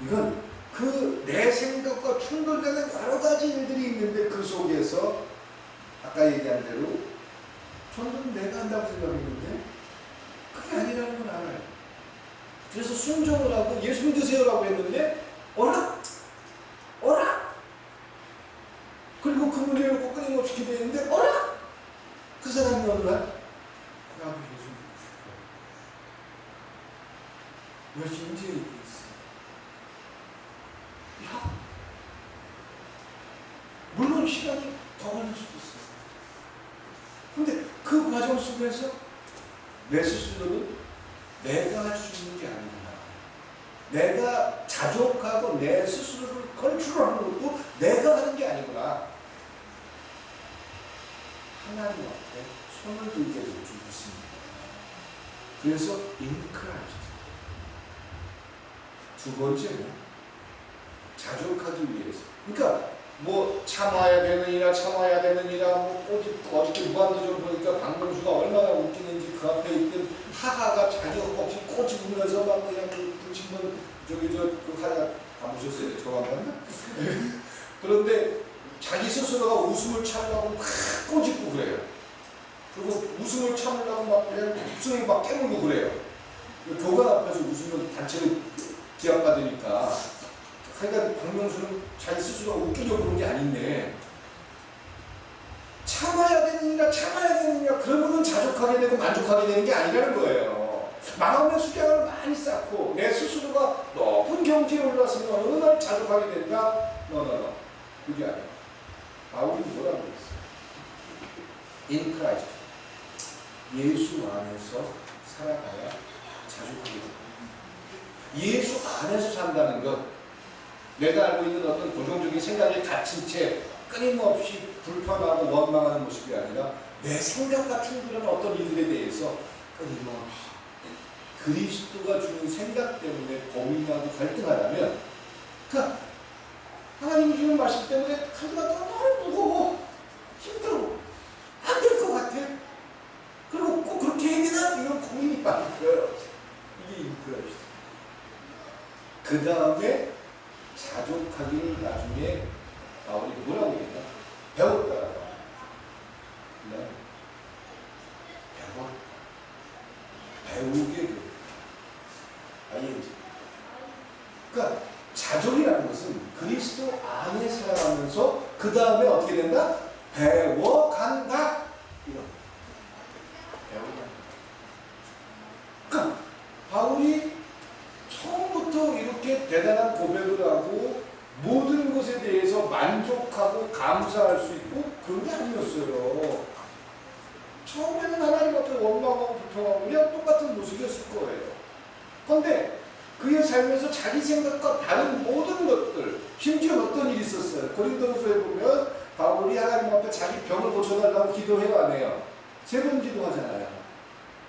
이건 그 내 생각과 충돌되는 여러 가지 일들이 있는데 그 속에서 아까 얘기한 대로 저는 내가 한다고 생각했는데 그게 아니라는 걸 알아요. 그래서 순종을 하고 예수 믿으세요라고 했는데 어라? 그리고 그 문제 놓고 끊임없이 기도했는데 어라? 그 사람이 어느 날 나도 예수 믿고 싶어. 왜 진지에 이렇게 있어? 물론 시간이 더 걸릴 수도 있어요. 근데 그 과정 속에서 내 스스로는 내가 할 수 있는 게 아니구나. 내가 자족하고 내 스스로를 컨트롤하는 것도 내가 하는 게 아니구나. 하나님 앞에 손을 들게 될 줄 믿습니다. 그래서 인크라이스트. 두 번째는 자족하기 위해서. 그러니까 뭐 참아야 되느니라 뭐 어저께 무한도전 보니까 박명수가 얼마나 웃기는지 그 앞에 있던 하하가 자기 없이 꼬치 부면서 막 그냥 붙이면 그 하야 안 보셨어요? 저거 안 봤나? 그런데 자기 스스로가 웃음을 참으려고 막 꼬집고 그래요. 그리고 웃음을 참으려고 막 그냥 웃음이 막 깨물고 그래요. 교관 앞에서 웃으면 단체로 기합받으니까. 그러니까 박명수는 자기 스스로가 웃기려고 그런 게 아닌데 참아야 되느냐 그러면은 자족하게 되고 만족하게 되는 게 아니라는 거예요. 마음의 수량을 많이 쌓고 내 스스로가 높은 경지에 올랐으면 어느 날 자족하게 된다? 그게 아니야. 바울이 뭐라고 했어요? In Christ. 예수 안에서 살아가야 자족하게 된다. 예수 안에서 산다는 것, 내가 알고 있는 어떤 고정적인 생각에 갇힌 채 끊임없이 불편하고 원망하는 모습이 아니라 내 생각과 충돌하는 어떤 일들에 대해서 끊임없이 그리스도가 주는 생각 때문에 고민하고 갈등하다면, 그러니까 하나님이 주는 말씀 때문에 카드가 너무 무거워, 힘들어, 안 될 것 같아. 그리고 꼭 그렇게 해야 되나? 이런 고민이 많이 들어요. 이게 인크라이스트. 그 다음에 자족하기를 나중에 바울이 뭐라고 얘기했나? 배웠다라고. 네. 배우게 돼. ING. 그러니까 자족이라는 것은 그리스도 안에 살아가면서 그 다음에 어떻게 된다? 배워간다. 이런. 배워간다. 그러니까 바울이 처음부터 이렇게 대단한 고백을 하고 모든 것에 대해서 만족하고 감사할 수 있고 그런 게 아니었어요. 처음에는 하나님 앞에 원망하고 불평하고 그냥 똑같은 모습이었을 거예요. 그런데 그의 삶에서 자기 생각과 다른 모든 것들, 심지어 어떤 일이 있었어요. 고린도후서에 보면 바울이 하나님 앞에 자기 병을 고쳐달라고 기도해요, 안 해요? 3번 기도하잖아요.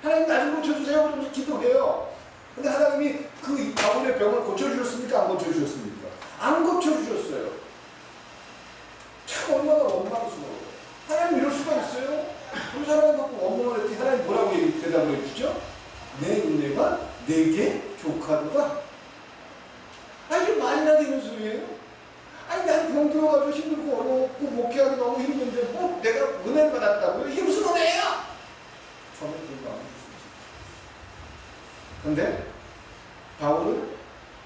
하나님 나 좀 고쳐주세요 그러면서 기도해요. 근데 하나님이 그 바울의 병을 고쳐주셨습니까? 안 고쳐주셨습니까? 안 고쳐주셨어요. 참 얼마나 원망스러워요. 하나님 이럴 수가 있어요? 그 사람을 갖고 원망을 했더니 하나님 뭐라고 대답을 해주죠? 내 은혜가 내게 족하도다. 아니 이게 말이나 되는 소리예요? 아니 난 병들어가지고 힘들고 어렵고 목회하기 너무 힘든데 뭐 내가 은혜를 받았다고요? 이게 무슨 은혜야? 저는 그런 거 아니에요. 근데 바울은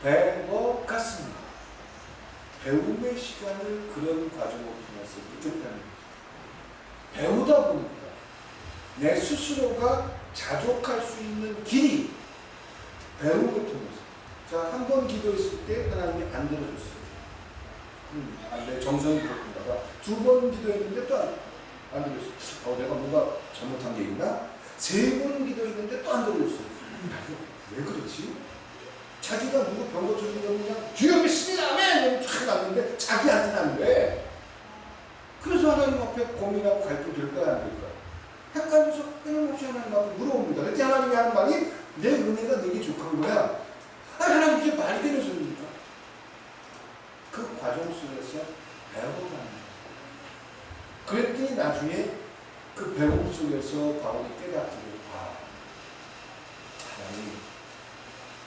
배워갔습니다. 배움의 시간을 그런 과정을 통해서 느꼈다는 거예요. 배우다 보니까 내 스스로가 자족할 수 있는 길이 배움을 통해서. 자, 한 번 기도했을 때 하나님이 안 들어줬어요. 내 정성이 그렇구나. 2번 기도했는데 또 안 들어줬어요. 내가 뭔가 잘못한 게 있나? 3번 기도했는데 또 안 들어줬어요. 왜 그렇지? 자기가 누구 병 고쳐주는 거 그냥 주여 믿습니다 아멘 촥 났는데 자기한테는 안 돼. 그래서 하나님 앞에 고민하고 갈등될까요? 안 될까요? 헷갈려서 끊임없이 하나님 앞에 물어봅니다. 그때 하나님이 하는 말이 내 은혜가 내게 족한 거야. 아니 하나님 이게 말이 되는 소리입니까? 그 과정 속에서 배워가는 거예요. 그랬더니 나중에 그 배움 속에서 바울이 깨닫기를 하나님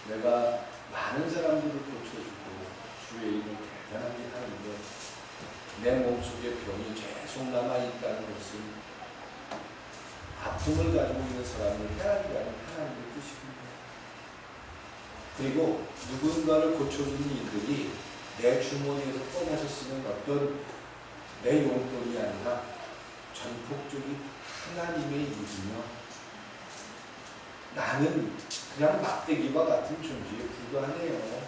내가 많은 사람들을 고쳐주고 주의 이름을 대단하게 하는데 내 몸속에 병이 계속 남아있다는 것은 아픔을 가지고 있는 사람을 해하리라는 하나님의 뜻입니다. 그리고 누군가를 고쳐주는 일들이 내 주머니에서 꺼내서 쓰는 어떤 내 용돈이 아니라 전폭적인 하나님의 일이며 나는 그냥 막대기와 같은 존재에 불과하네요.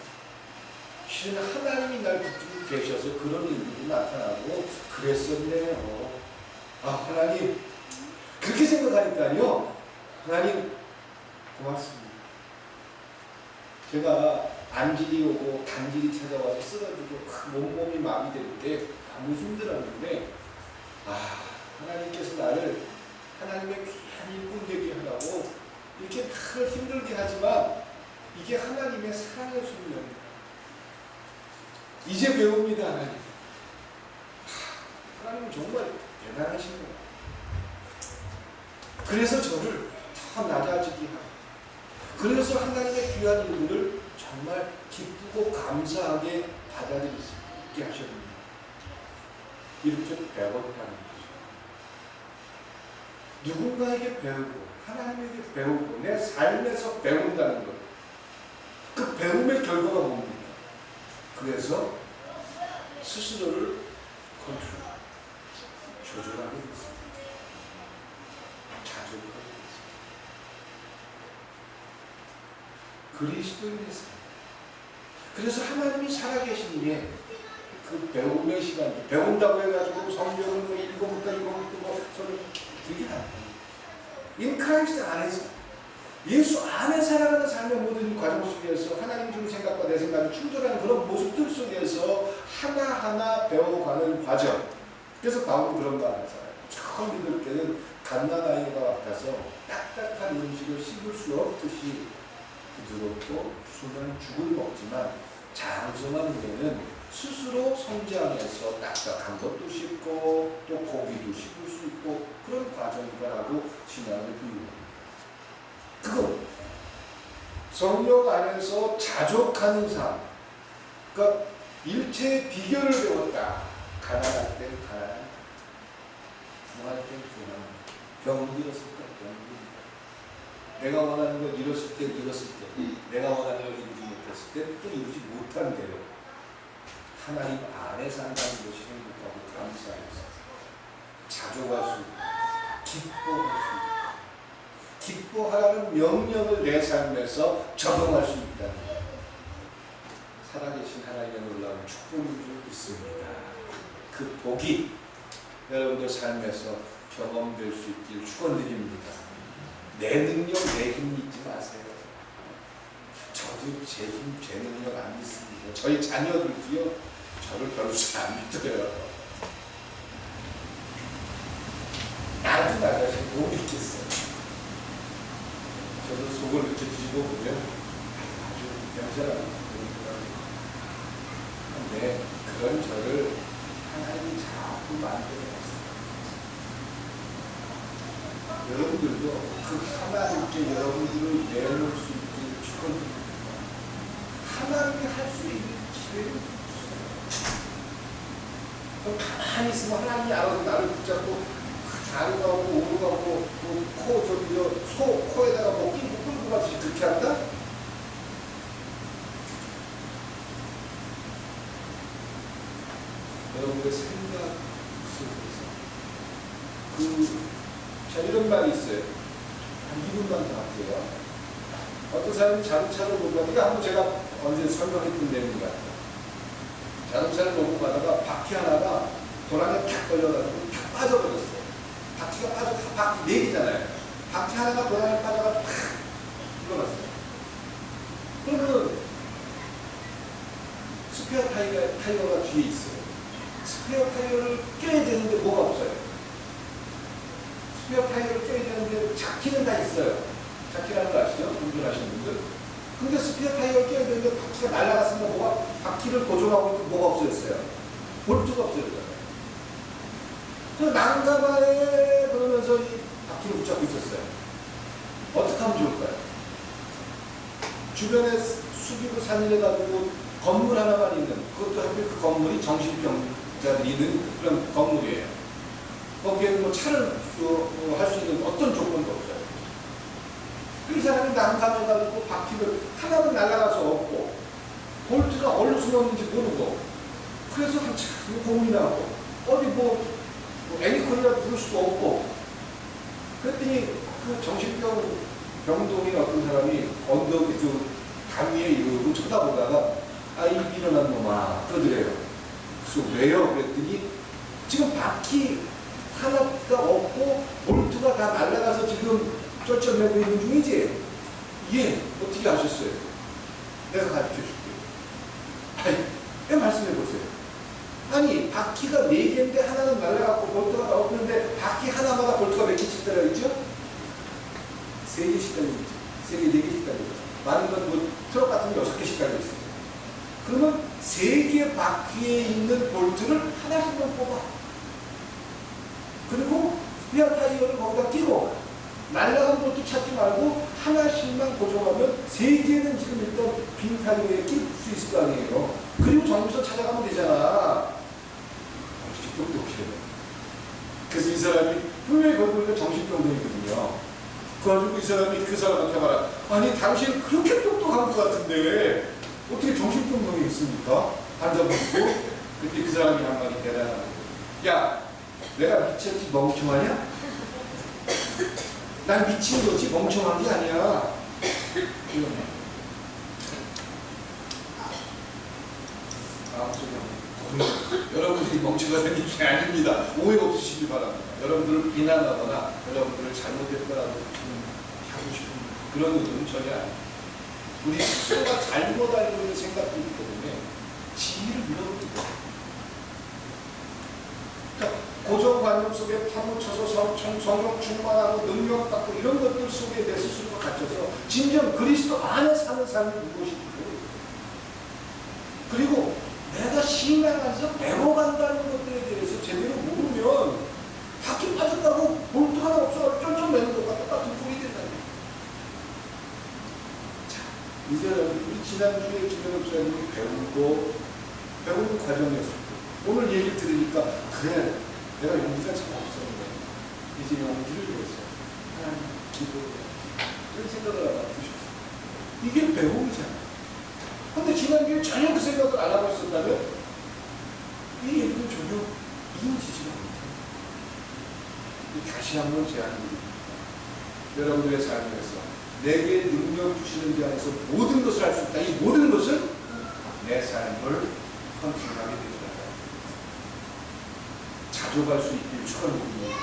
실은 하나님이 날 붙들고 계셔서 그런 일들이 나타나고 그랬었네요. 하나님 그렇게 생각하니까요. 하나님 고맙습니다. 제가 안질이 오고 간질이 찾아와서 쓰러지고 몸이 마비될 때 너무 힘들었는데 하나님께서 나를 하나님의 귀한 일꾼 되게 하라고 이렇게 늘 힘들게 하지만 이게 하나님의 사랑의 소리입니다. 이제 배웁니다. 하나님은 정말 대단하신 거예요. 그래서 저를 더 낮아지게 하고 그래서 하나님의 귀한 일들을 정말 기쁘고 감사하게 받아들일 수 있게 하셨습니다. 이렇게 배웠다는 거죠. 누군가에게 배우고 하나님에게 배우고 내 삶에서 배운다는 것. 그 배움의 결과가 뭡니까? 그래서 스스로를 조절하게 됐습니다. 자족하게 됐습니다. 그리스도인에서. 그래서 하나님이 살아계신 게 그 배움의 시간, 배운다고 해가지고 성경을 뭐 읽어볼까 서로 그게 아니에요. In Christ 안에서, 예수 안에 살아가는 삶의 모든 과정 속에서 하나님 주는 생각과 내 생각이 충돌하는 그런 모습들 속에서 하나하나 배워가는 과정. 그래서 바울은 그런 말 하잖아요. 처음 믿을 때는 갓난아이와 같아서 딱딱한 음식을 씹을 수 없듯이 부드럽고 순한 죽을 먹지만 장성한 후에는 스스로 성장해서 딱딱한 것도 씹고 또 고기도 씹을 수 있고 그런 과정이라고 신앙을 비유합니다. 그거 성령 안에서 자족하는 삶, 그러니까 일체의 비결을 배웠다. 가난할 땐 가난, 궁할 땐 궁한, 병을 잃었을 땐 병을 잃었다. 내가 원하는 걸 잃었을 땐 잃었을 때, 내가 원하는 걸 이루지 못했을 때 또 이루지 못한 대로 하나님 안에 산다는 것이 행복하고 감사해서 자족할 수 있고 기뻐할 수 있고 기뻐하라는 명령을 내 삶에서 적용할 수 있다는 것. 살아계신 하나님의 놀라운 축복이 있습니다. 그 복이 여러분들 삶에서 경험될 수 있길 축원드립니다. 내 능력, 내 힘 믿지 마세요. 저도 제 힘, 제 능력 안 믿습니다. 저희 자녀들도요, 저를 별로 잘 안 믿어요. 나도 나 자신 못 믿겠어요. 저도 속을 이렇게 뒤집어 보면 아주 명절하고 근데 그런 저를 하나님이 자꾸 만들어놨어요. 여러분들도 그 하나님께 여러분들을 내놓을 수 있기를 축원드립니다. 하나님이 할 수 있는 기회를 주셨어요. 그럼 가만히 있으면 하나님이 알아서 나를 붙잡고 좌로 가고 오로 가고 코에다가 목 끼고 끌고 가듯이 그렇게 한다? 여러분의 생각 속에서 자, 이런 말이 있어요. 한 2분만 더 할게요. 어떤 사람이 자동차를 보고 가다가, 이거 한번 제가 언제 설명했던 내용입니다. 자동차를 놓고 가다가 바퀴 하나가 도랑에 탁 걸려가지고 탁 빠져버렸어요. 바퀴가 빠져, 바퀴 4개잖아요. 바퀴 하나가 도랑에 빠져가지고 탁 일어났어요. 그러면 스페어 타이어가 뒤에 있어요. 스페어 타이어를 껴야 되는데 뭐가 없어요. 스페어 타이어를 껴야 되는데 자키는 다 있어요. 자키라는 거 아시죠? 운전하시는 분들. 근데 스페어 타이어를 껴야 되는데 바퀴가 날아갔으면 뭐가, 바퀴를 고정하고 있는 뭐가 없어졌어요? 볼트가 없어졌잖아요. 그래서 난감하네 그러면서 이 바퀴를 붙잡고 있었어요. 어떻게 하면 좋을까요? 주변에 숲이고 산이래가지고 건물 하나만 있는, 그것도 하필 그 건물이 정신병자들이 있는 그런 건물이에요. 거기에는 뭐 차를 할 수 있는 어떤 조건도 없어요. 그 사람이 난감해가지고 바퀴를 하나는 날아가서 없고 볼트가 어디로 숨었는지 모르고 그래서 한참 고민하고 어디 뭐 애니콜이라도 부를 수도 없고 그랬더니 그 정신병동인 어떤 사람이 언덕 그 강 위에 이러고 쳐다보다가 아, 이 일어난 놈아 그러더래요. 그래서 왜요? 그랬더니 지금 바퀴 하나가 없고 볼트가 다 날아가서 지금 쩔쩔매고 있는 중이지? 예, 어떻게 아셨어요? 내가 가르쳐줄게. 아니, 왜 말씀해보세요? 아니, 바퀴가 4개인데 하나는 날아갔고 볼트가 없는데 바퀴 하나마다 볼트가 몇 개씩 달려있죠? 3개씩 달려있죠. 3개, 4개씩 달려있죠. 많은 건 뭐 트럭 같은 거 6개씩 달려있어요. 그러면 3개 바퀴에 있는 볼트를 하나씩만 뽑아. 그리고 스페어 타이어를 거기다 끼고 날라간 볼트 찾지 말고 하나씩만 고정하면 3개는 지금 일단 빈 타이어에 낄 수 있을 거 아니에요. 그리고 정비소 찾아가면 되잖아. 역시 똑똑해. 그래서 이 사람이 분명히 거기 보니까 정신병동이거든요. 그래가지고 이 사람이 그 사람한테 말하, 아니 당신 그렇게 똑똑한 것 같은데 어떻게 정신병동에 있습니까? 앉아보고. 그때 그 사람이 한마디 대단하고, 야, 내가 미쳤지 멍청하냐? 난 미친 거지 멍청한 게 아니야. 이러네. 여러분들이 멍청가 생긴 게 아닙니다. 오해 없으시기 바랍니다. 여러분들을 비난하거나 여러분들을 잘못했다라고 하고 싶은 그런 의도는 전혀 아닙니다. 우리 스스로가 잘못 알고 있는 생각들이 때문에 지위를 밀어버립니다. 그러니까 고정관념 속에 파묻혀서 성령 충만하고 능력받고 이런 것들 속에 내 스스로가 갇혀서 진정 그리스도 안에 사는 삶이 무엇인지 그리고 내가 신앙 안에서 배워간다는 것들에 대해서 제대로 모르면 바퀴 빠졌다고 볼트 하나 없어 쫀쫀 매는 것과 똑같은 꼴이 된다는 거예요. 자, 이제 우리 지난주에 김현욱 목사님이 배우는 과정에서 오늘 얘기를 들으니까 그래, 내가 용기가 참 없었는데 이제 용기를 내서 하나님 기도해 이런 생각을 하고 싶어요. 이게 배움이잖아. 근데 지난주에 전혀 그 생각을 안 하고 있었다면 이 얘기는 전혀 이어지지가 못해요. 다시 한번 제안드립니다. 여러분들의 삶에서 내게 능력 주시는 데 안에서 모든 것을 할 수 있다. 이 모든 것은 내 삶을 컨트롤하게 되더라. 자족할 수 있길 축원드립니다.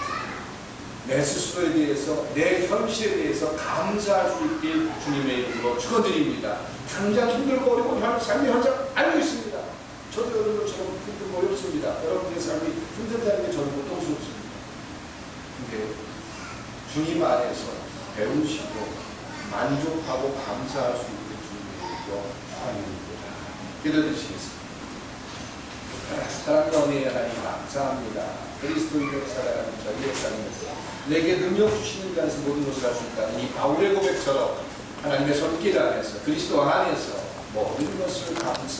내 스스로에 대해서, 내 현실에 대해서 감사할 수 있길 주님의 이름으로 축원드립니다. 당장 힘들고 어려운 삶의 현장 알고 있습니다. 저도 여러분들처럼 힘들고 어렵습니다. 여러분의 삶이 힘들다는 게 저는 고통스럽습니다. 근데 주님 안에서 배우시고 만족하고 감사할 수 있는 주님의 이름으로 축원드립니다. 기도드리시겠습니다. 사랑과 은혜의 하나님 감사합니다. 그리스도인으로 살아가는 저희의 삶에서 내게 능력 주시는 자에서 모든 것을 할 수 있다는 이 바울의 고백처럼 하나님의 손길 안에서 그리스도 안에서 모든 것을 감사